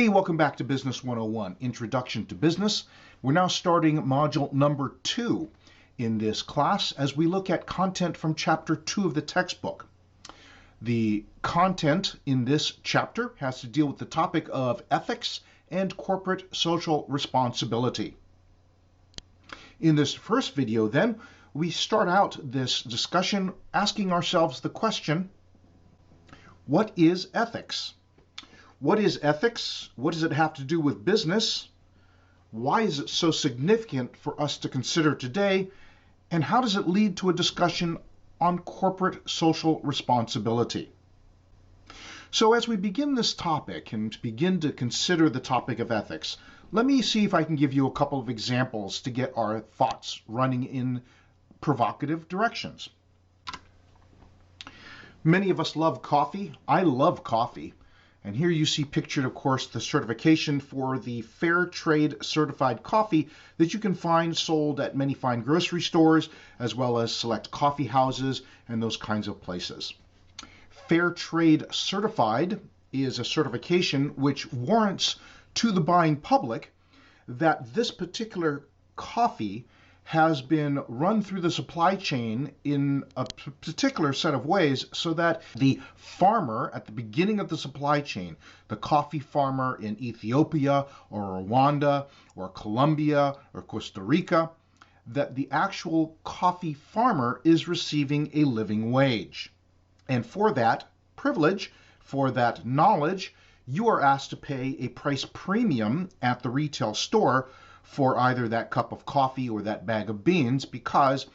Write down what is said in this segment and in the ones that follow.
Hey, welcome back to Business 101, Introduction to Business. We're now starting module number 2 in this class as we look at content from chapter 2 of the textbook. The content in this chapter has to deal with the topic of ethics and corporate social responsibility. In this first video, then, we start out this discussion asking ourselves the question, what is ethics? What is ethics? What does it have to do with business? Why is it so significant for us to consider today? And how does it lead to a discussion on corporate social responsibility? So as we begin this topic and begin to consider the topic of ethics, let me see if I can give you a couple of examples to get our thoughts running in provocative directions. Many of us love coffee. I love coffee. And here you see pictured, of course, the certification for the Fairtrade certified coffee that you can find sold at many fine grocery stores, as well as select coffee houses and those kinds of places. Fairtrade certified is a certification which warrants to the buying public that this particular coffee has been run through the supply chain in a particular set of ways so that the farmer at the beginning of the supply chain, the coffee farmer in Ethiopia or Rwanda or Colombia or Costa Rica, that the actual coffee farmer is receiving a living wage. And for that privilege, for that knowledge, you are asked to pay a price premium at the retail store for either that cup of coffee or that bag of beans, because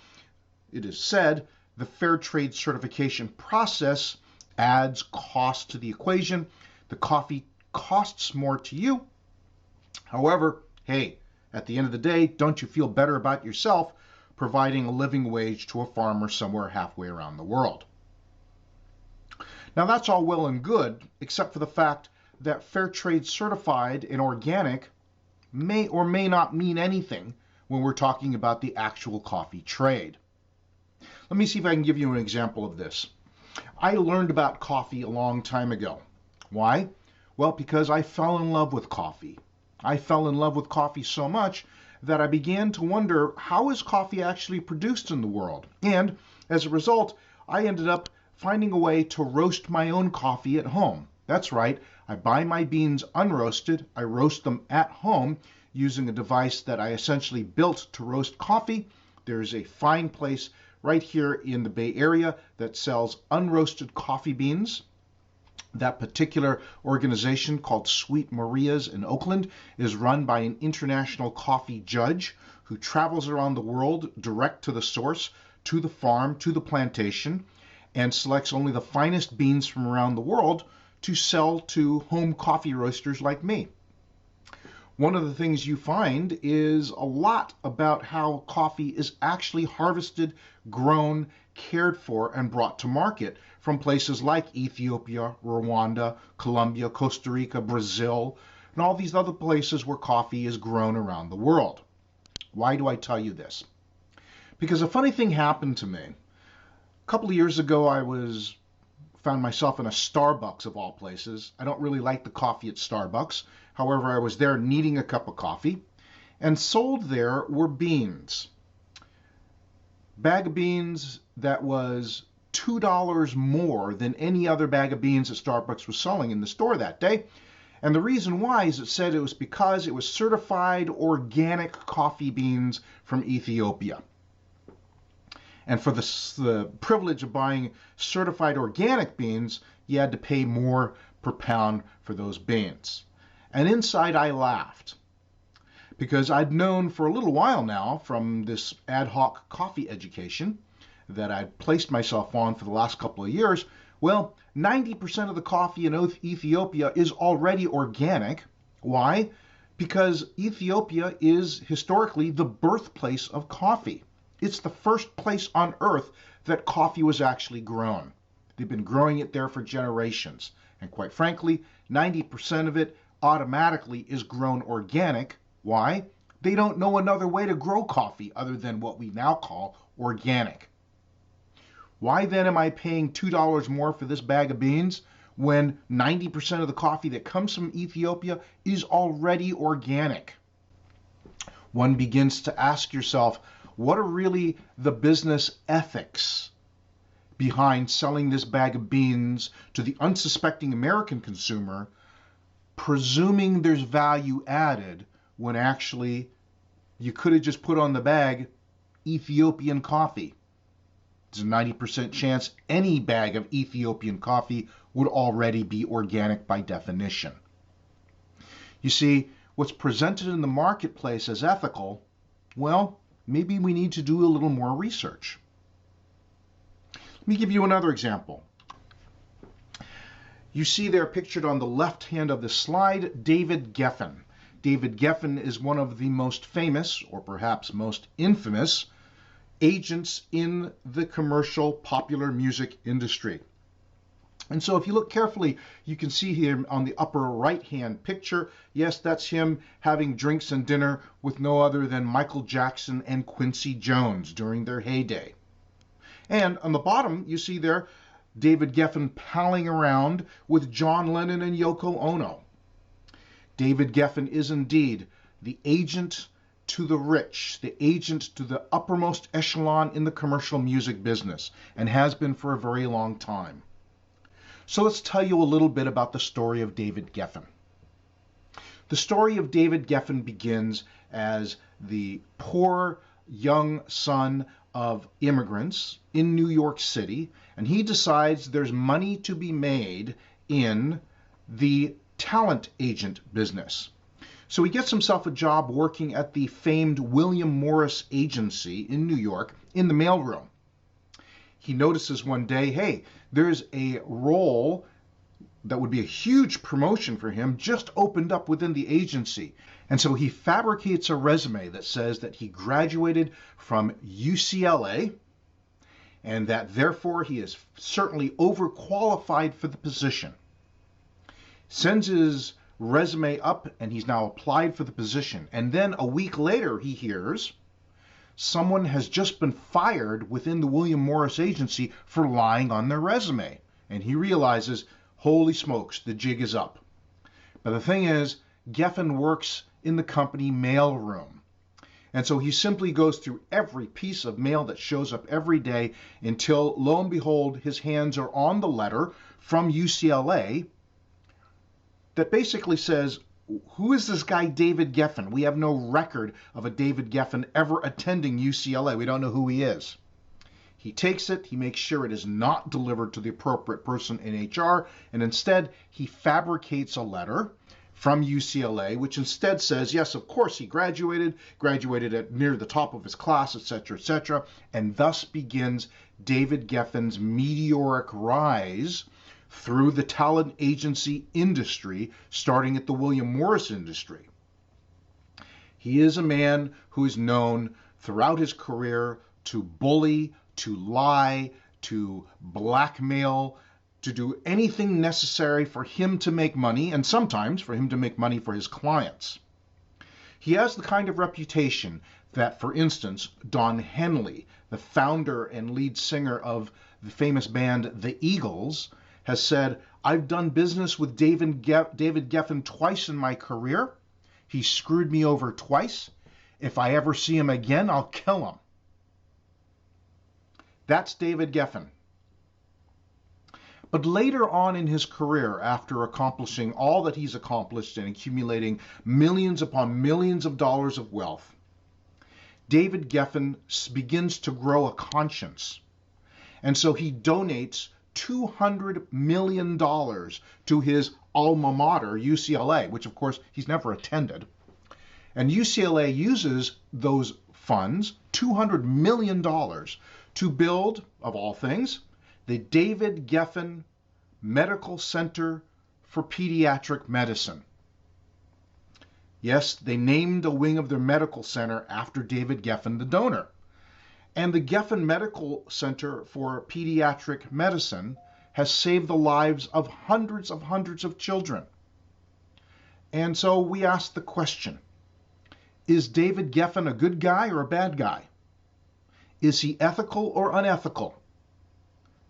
it is said the Fairtrade certification process adds cost to the equation. The coffee costs more to you. However, hey, at the end of the day, don't you feel better about yourself providing a living wage to a farmer somewhere halfway around the world? Now that's all well and good, except for the fact that Fairtrade certified and organic may or may not mean anything when we're talking about the actual coffee trade. Let me see if I can give you an example of this. I learned about coffee a long time ago. Why? Well, because I fell in love with coffee. I fell in love with coffee so much that I began to wonder, how is coffee actually produced in the world? And as a result, I ended up finding a way to roast my own coffee at home. That's right, I buy my beans unroasted, I roast them at home using a device that I essentially built to roast coffee. There's a fine place right here in the Bay Area that sells unroasted coffee beans. That particular organization, called Sweet Maria's in Oakland, is run by an international coffee judge who travels around the world direct to the source, to the farm, to the plantation, and selects only the finest beans from around the world to sell to home coffee roasters like me. One of the things you find is a lot about how coffee is actually harvested, grown, cared for, and brought to market from places like Ethiopia, Rwanda, Colombia, Costa Rica, Brazil, and all these other places where coffee is grown around the world. Why do I tell you this? Because a funny thing happened to me. A couple of years ago, I found myself in a Starbucks of all places. I don't really like the coffee at Starbucks. However, I was there needing a cup of coffee, and sold there were beans. Bag of beans that was $2 more than any other bag of beans that Starbucks was selling in the store that day. And the reason why is it said it was because it was certified organic coffee beans from Ethiopia. And for the privilege of buying certified organic beans, you had to pay more per pound for those beans. And inside I laughed, because I'd known for a little while now from this ad hoc coffee education that I'd placed myself on for the last couple of years. Well, 90% of the coffee in Ethiopia is already organic. Why? Because Ethiopia is historically the birthplace of coffee. It's the first place on earth that coffee was actually grown. They've been growing it there for generations. And quite frankly, 90% of it automatically is grown organic. Why? They don't know another way to grow coffee other than what we now call organic. Why then am I paying $2 more for this bag of beans when 90% of the coffee that comes from Ethiopia is already organic? One begins to ask yourself, what are really the business ethics behind selling this bag of beans to the unsuspecting American consumer, presuming there's value added when actually you could have just put on the bag Ethiopian coffee? There's a 90% chance any bag of Ethiopian coffee would already be organic by definition. You see, what's presented in the marketplace as ethical, well, maybe we need to do a little more research. Let me give you another example. You see there pictured on the left hand of the slide, David Geffen. David Geffen is one of the most famous, or perhaps most infamous, agents in the commercial popular music industry. And so if you look carefully, you can see here on the upper right-hand picture, yes, that's him having drinks and dinner with no other than Michael Jackson and Quincy Jones during their heyday. And on the bottom, you see there David Geffen palling around with John Lennon and Yoko Ono. David Geffen is indeed the agent to the rich, the agent to the uppermost echelon in the commercial music business, and has been for a very long time. So let's tell you a little bit about the story of David Geffen. The story of David Geffen begins as the poor young son of immigrants in New York City, and he decides there's money to be made in the talent agent business. So he gets himself a job working at the famed William Morris Agency in New York in the mailroom. He notices one day, hey, there's a role that would be a huge promotion for him just opened up within the agency. And so he fabricates a resume that says that he graduated from UCLA and that therefore he is certainly overqualified for the position. Sends his resume up and he's now applied for the position. And then a week later he hears someone has just been fired within the William Morris Agency for lying on their resume. And he realizes, holy smokes, the jig is up. But the thing is, Geffen works in the company mailroom. And so he simply goes through every piece of mail that shows up every day until, lo and behold, his hands are on the letter from UCLA that basically says, who is this guy David Geffen? We have no record of a David Geffen ever attending UCLA. We don't know who he is. He takes it, he makes sure it is not delivered to the appropriate person in HR, and instead he fabricates a letter from UCLA, which instead says, yes, of course he graduated at near the top of his class, etc., and thus begins David Geffen's meteoric rise through the talent agency industry, starting at the William Morris industry. He is a man who is known throughout his career to bully, to lie, to blackmail, to do anything necessary for him to make money, and sometimes for him to make money for his clients. He has the kind of reputation that, for instance, Don Henley, the founder and lead singer of the famous band The Eagles, has said, I've done business with David Geffen twice in my career. He screwed me over twice. If I ever see him again, I'll kill him. That's David Geffen. But later on in his career, after accomplishing all that he's accomplished and accumulating millions upon millions of dollars of wealth, David Geffen begins to grow a conscience. And so he donates $200 million to his alma mater, UCLA, which of course he's never attended. And UCLA uses those funds, $200 million, to build, of all things, the David Geffen Medical Center for Pediatric Medicine. Yes, they named a wing of their medical center after David Geffen, the donor. And the Geffen Medical Center for Pediatric Medicine has saved the lives of hundreds of children. And so we ask the question, is David Geffen a good guy or a bad guy? Is he ethical or unethical?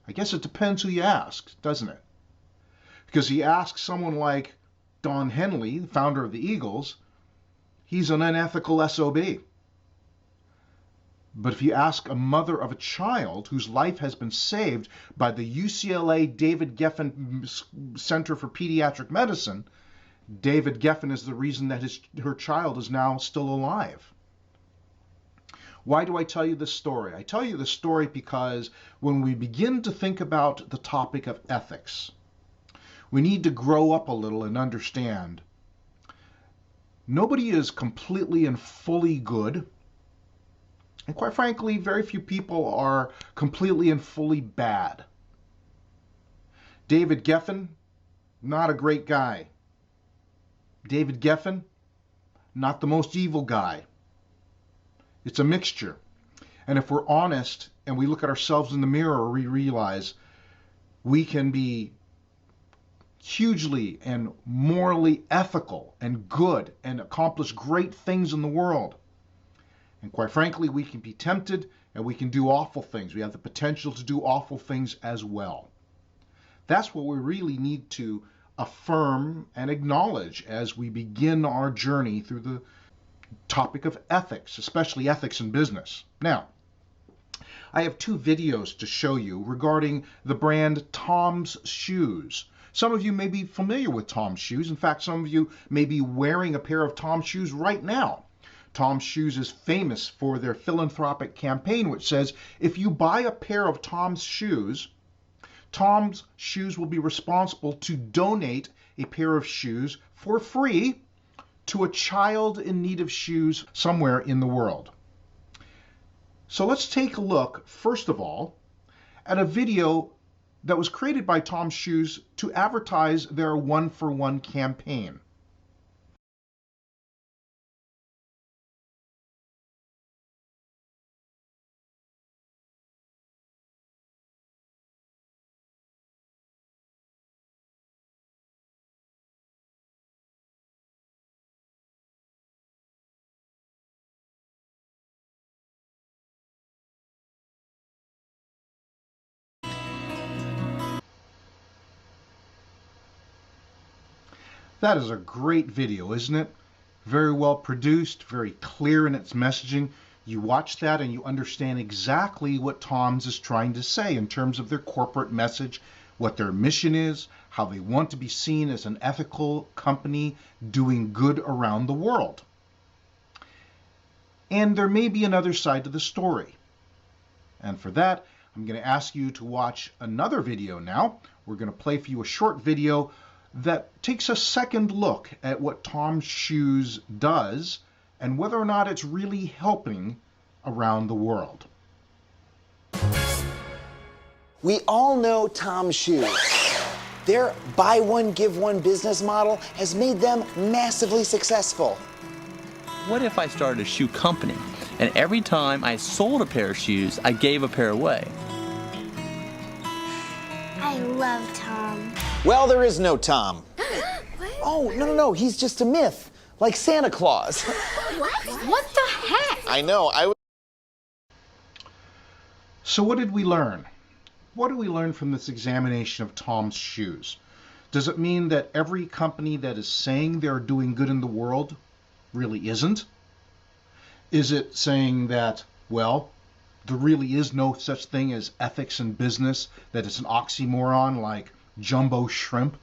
I guess it depends who you ask, doesn't it? Because he asks someone like Don Henley, the founder of the Eagles, he's an unethical SOB. But if you ask a mother of a child whose life has been saved by the UCLA David Geffen Center for Pediatric Medicine, David Geffen is the reason that her child is now still alive. Why do I tell you this story? I tell you this story because when we begin to think about the topic of ethics, we need to grow up a little and understand nobody is completely and fully good. And quite frankly, very few people are completely and fully bad. David Geffen, not a great guy. David Geffen, not the most evil guy. It's a mixture. And if we're honest and we look at ourselves in the mirror, we realize we can be hugely and morally ethical and good and accomplish great things in the world. And quite frankly, we can be tempted and we can do awful things. We have the potential to do awful things as well. That's what we really need to affirm and acknowledge as we begin our journey through the topic of ethics, especially ethics in business. Now, I have two videos to show you regarding the brand Tom's Shoes. Some of you may be familiar with Tom's Shoes. In fact, some of you may be wearing a pair of Tom's Shoes right now. Tom's Shoes is famous for their philanthropic campaign, which says if you buy a pair of Tom's Shoes will be responsible to donate a pair of shoes for free to a child in need of shoes somewhere in the world. So let's take a look, first of all, at a video that was created by Tom's Shoes to advertise their one-for-one campaign. That is a great video, isn't it? Very well produced, very clear in its messaging. You watch that and you understand exactly what Tom's is trying to say in terms of their corporate message, what their mission is, how they want to be seen as an ethical company doing good around the world. And there may be another side to the story. And for that, I'm going to ask you to watch another video now. We're going to play for you a short video that takes a second look at what Tom's Shoes does and whether or not it's really helping around the world. We all know Tom's Shoes. Their buy one, give one business model has made them massively successful. What if I started a shoe company and every time I sold a pair of shoes, I gave a pair away? I love Tom. Well, there is no Tom. What? Oh, no, he's just a myth, like Santa Claus. What the heck? I know, So what did we learn? What did we learn from this examination of Tom's Shoes? Does it mean that every company that is saying they're doing good in the world really isn't? Is it saying that, well, there really is no such thing as ethics in business, that it's an oxymoron like jumbo shrimp?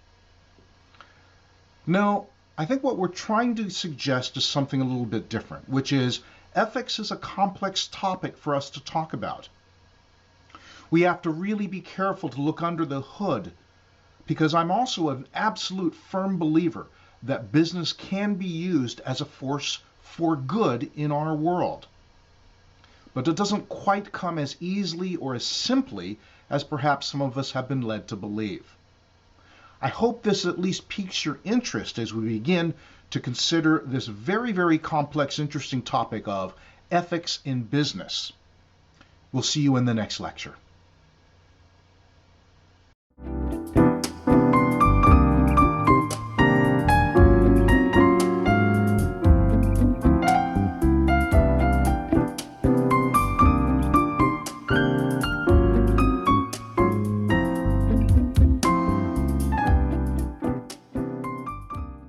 No, I think what we're trying to suggest is something a little bit different, which is ethics is a complex topic for us to talk about. We have to really be careful to look under the hood, because I'm also an absolute firm believer that business can be used as a force for good in our world. But it doesn't quite come as easily or as simply as perhaps some of us have been led to believe. I hope this at least piques your interest as we begin to consider this very, very complex, interesting topic of ethics in business. We'll see you in the next lecture.